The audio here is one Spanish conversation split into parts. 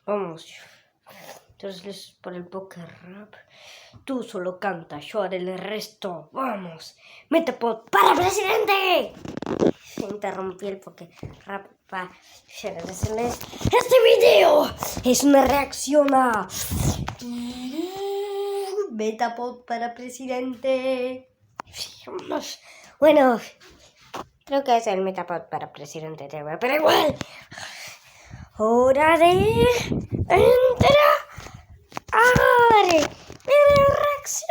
Vamos. Entonces, por el Poké Rap. Tú solo canta, yo haré el resto. Vamos. Metapod para presidente. Se interrumpió el Poké Rap para decirles: este video es una reacción a Metapod para presidente. Bueno, creo que es el Metapod para presidente, pero igual. Hora de entrar en reacción.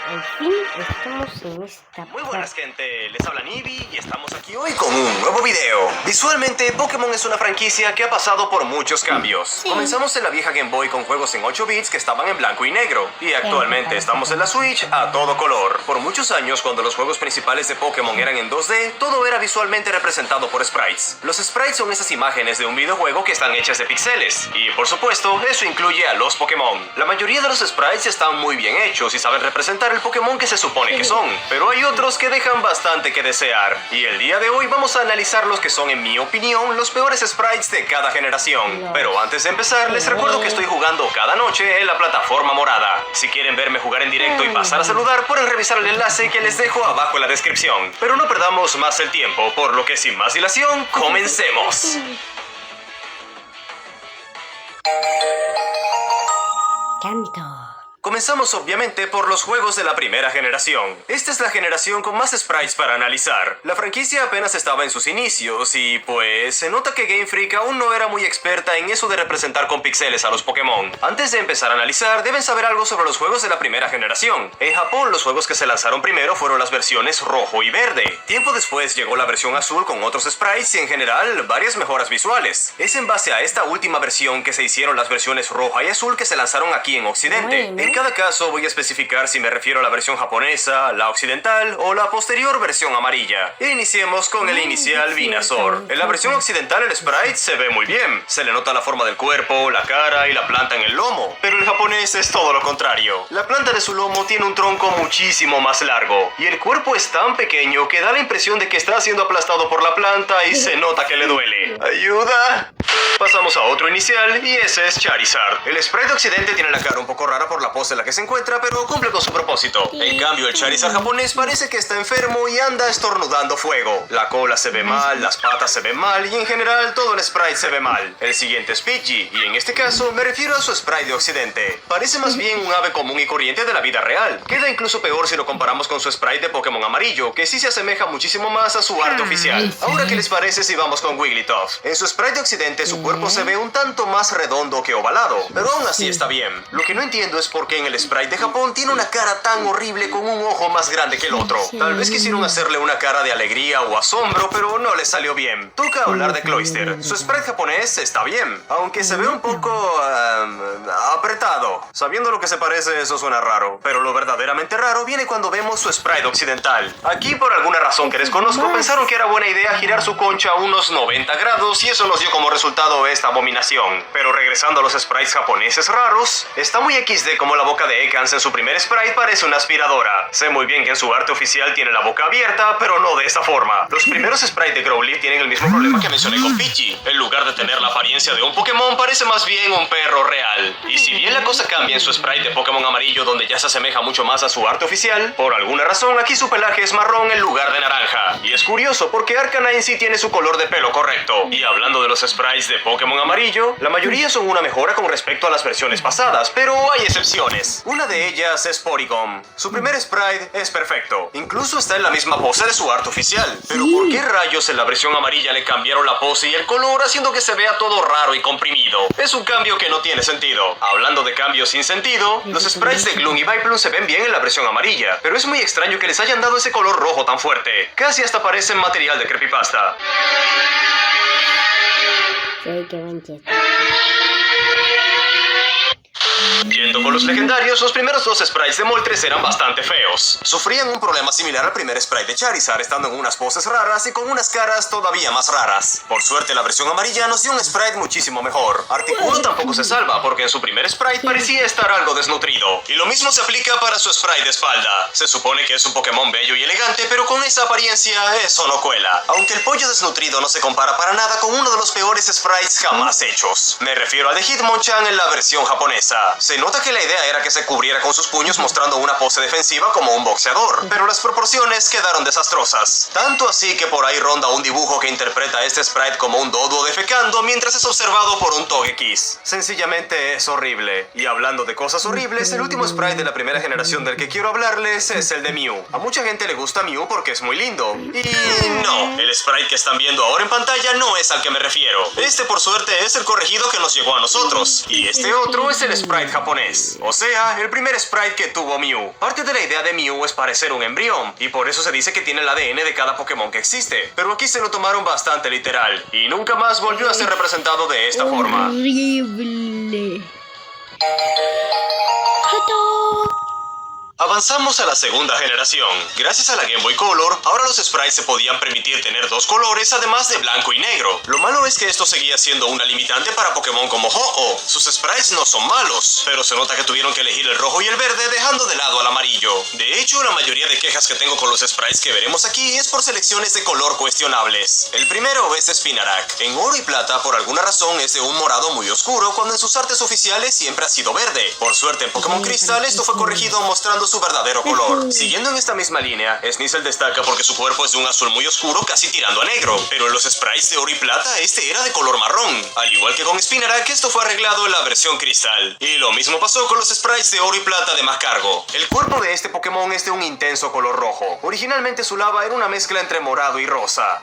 Al fin estamos en esta Muy buenas, gente, les habla Nibi y estamos aquí hoy con un nuevo video. Visualmente, Pokémon es una franquicia que ha pasado por muchos cambios. Sí. Comenzamos en la vieja Game Boy con juegos en 8 bits que estaban en blanco y negro. Y actualmente estamos en la Switch a todo color. Por muchos años, cuando los juegos principales de Pokémon eran en 2D, todo era visualmente representado por sprites. Los sprites son esas imágenes de un videojuego que están hechas de píxeles. Y por supuesto, eso incluye a los Pokémon. La mayoría de los sprites están muy bien hechos y saben representar el Pokémon que se supone que son. Pero hay otros que dejan bastante que desear. Y el día de hoy vamos a analizar los que son, en mi opinión, los peores sprites de cada generación. Pero antes de empezar, les recuerdo que estoy jugando cada noche en la plataforma morada. Si quieren verme jugar en directo y pasar a saludar, pueden revisar el enlace que les dejo abajo en la descripción. Pero no perdamos más el tiempo, por lo que sin más dilación, comencemos. Canto. Comenzamos obviamente por los juegos de la primera generación. Esta es la generación con más sprites para analizar. La franquicia apenas estaba en sus inicios y pues se nota que Game Freak aún no era muy experta en eso de representar con píxeles a los Pokémon. Antes de empezar a analizar, deben saber algo sobre los juegos de la primera generación. En Japón, los juegos que se lanzaron primero fueron las versiones rojo y verde. Tiempo después llegó la versión azul con otros sprites y en general varias mejoras visuales. Es en base a esta última versión que se hicieron las versiones roja y azul que se lanzaron aquí en Occidente. En cada caso voy a especificar si me refiero a la versión japonesa, la occidental o la posterior versión amarilla. Iniciemos con el inicial Venusaur. En la versión occidental el sprite se ve muy bien. Se le nota la forma del cuerpo, la cara y la planta en el lomo. Pero el japonés es todo lo contrario. La planta de su lomo tiene un tronco muchísimo más largo. Y el cuerpo es tan pequeño que da la impresión de que está siendo aplastado por la planta y se nota que le duele. ¡Ayuda! Pasamos a otro inicial y ese es Charizard. El sprite de occidente tiene la cara un poco rara por la pose en la que se encuentra, pero cumple con su propósito. En cambio, el Charizard japonés parece que está enfermo y anda estornudando fuego. La cola se ve mal, las patas se ven mal y en general todo el sprite se ve mal. El siguiente es Pidgey y en este caso me refiero a su sprite de occidente. Parece más bien un ave común y corriente de la vida real. Queda incluso peor si lo comparamos con su sprite de Pokémon amarillo, que sí se asemeja muchísimo más a su arte oficial. Ahora, ¿qué les parece si vamos con Wigglytuff? En su sprite de occidente su cuerpo se ve un tanto más redondo que ovalado, pero aún así está bien. Lo que no entiendo es por qué en el sprite de Japón tiene una cara tan horrible con un ojo más grande que el otro. Tal vez quisieron hacerle una cara de alegría o asombro, pero no le salió bien. Toca hablar de Cloyster. Su sprite japonés está bien, aunque se ve un poco apretado. Sabiendo lo que se parece, eso suena raro, pero lo verdaderamente raro viene cuando vemos su sprite occidental. Aquí, por alguna razón que desconozco, pensaron que era buena idea girar su concha a unos 90 grados y eso nos dio como resultado esta abominación. Pero regresando a los sprites japoneses raros, está muy XD como la boca de Ekans en su primer sprite parece una aspiradora. Sé muy bien que en su arte oficial tiene la boca abierta, pero no de esa forma. Los primeros sprites de Growlithe tienen el mismo problema que mencioné con Pidgey. En lugar de tener la apariencia de un Pokémon, parece más bien un perro real. Y si bien la cosa cambia en su sprite de Pokémon amarillo, donde ya se asemeja mucho más a su arte oficial, por alguna razón aquí su pelaje es marrón en lugar de naranja. Y es curioso porque Arcanine sí tiene su color de pelo correcto. Y hablando de los sprites de Pokémon amarillo, la mayoría son una mejora con respecto a las versiones pasadas, pero hay excepciones. Una de ellas es Porygon. Su primer sprite es perfecto. Incluso está en la misma pose de su arte oficial. Pero ¿por qué rayos en la versión amarilla le cambiaron la pose y el color haciendo que se vea todo raro y comprimido? Es un cambio que no tiene sentido. Hablando de cambios sin sentido, los sprites de Gloom y Vileplume se ven bien en la versión amarilla, pero es muy extraño que les hayan dado ese color rojo tan fuerte. Casi hasta parecen material de creepypasta. Sí, qué buen chiste. Yendo con los legendarios, los primeros dos sprites de Moltres eran bastante feos. Sufrían un problema similar al primer sprite de Charizard, estando en unas poses raras y con unas caras todavía más raras. Por suerte, la versión amarilla nos dio un sprite muchísimo mejor. Articuno tampoco se salva, porque en su primer sprite parecía estar algo desnutrido. Y lo mismo se aplica para su sprite de espalda. Se supone que es un Pokémon bello y elegante, pero con esa apariencia eso no cuela. Aunque el pollo desnutrido no se compara para nada con uno de los peores sprites jamás hechos. Me refiero a de Hitmonchan en la versión japonesa. Se nota que la idea era que se cubriera con sus puños mostrando una pose defensiva como un boxeador, pero las proporciones quedaron desastrosas. Tanto así que por ahí ronda un dibujo que interpreta a este sprite como un dodo defecando mientras es observado por un Togekiss. Sencillamente es horrible. Y hablando de cosas horribles, el último sprite de la primera generación del que quiero hablarles es el de Mew. A mucha gente le gusta Mew porque es muy lindo. Y no, el sprite que están viendo ahora en pantalla no es al que me refiero. Este por suerte es el corregido que nos llegó a nosotros. Y este otro es el sprite japonés. O sea, el primer sprite que tuvo Mew. Parte de la idea de Mew es parecer un embrión, y por eso se dice que tiene el ADN de cada Pokémon que existe. Pero aquí se lo tomaron bastante literal, y nunca más volvió a ser representado de esta forma. Horrible. Avanzamos a la segunda generación. Gracias a la Game Boy Color, ahora los sprites se podían permitir tener dos colores además de blanco y negro. Lo malo es que esto seguía siendo una limitante para Pokémon como Ho-Oh. Sus sprites no son malos, pero se nota que tuvieron que elegir el rojo y el verde dejando de lado al amarillo. De hecho, la mayoría de quejas que tengo con los sprites que veremos aquí es por selecciones de color cuestionables. El primero es Spinarak. En oro y plata, por alguna razón, es de un morado muy oscuro, cuando en sus artes oficiales siempre ha sido verde. Por suerte, en Pokémon Crystal esto fue corregido mostrando su verdadero color. Siguiendo en esta misma línea, Sneasel destaca porque su cuerpo es de un azul muy oscuro, casi tirando a negro, pero en los sprites de oro y plata este era de color marrón. Al igual que con Spinarak, esto fue arreglado en la versión cristal. Y lo mismo pasó con los sprites de oro y plata de Magcargo. El cuerpo de este Pokémon es de un intenso color rojo. Originalmente su lava era una mezcla entre morado y rosa.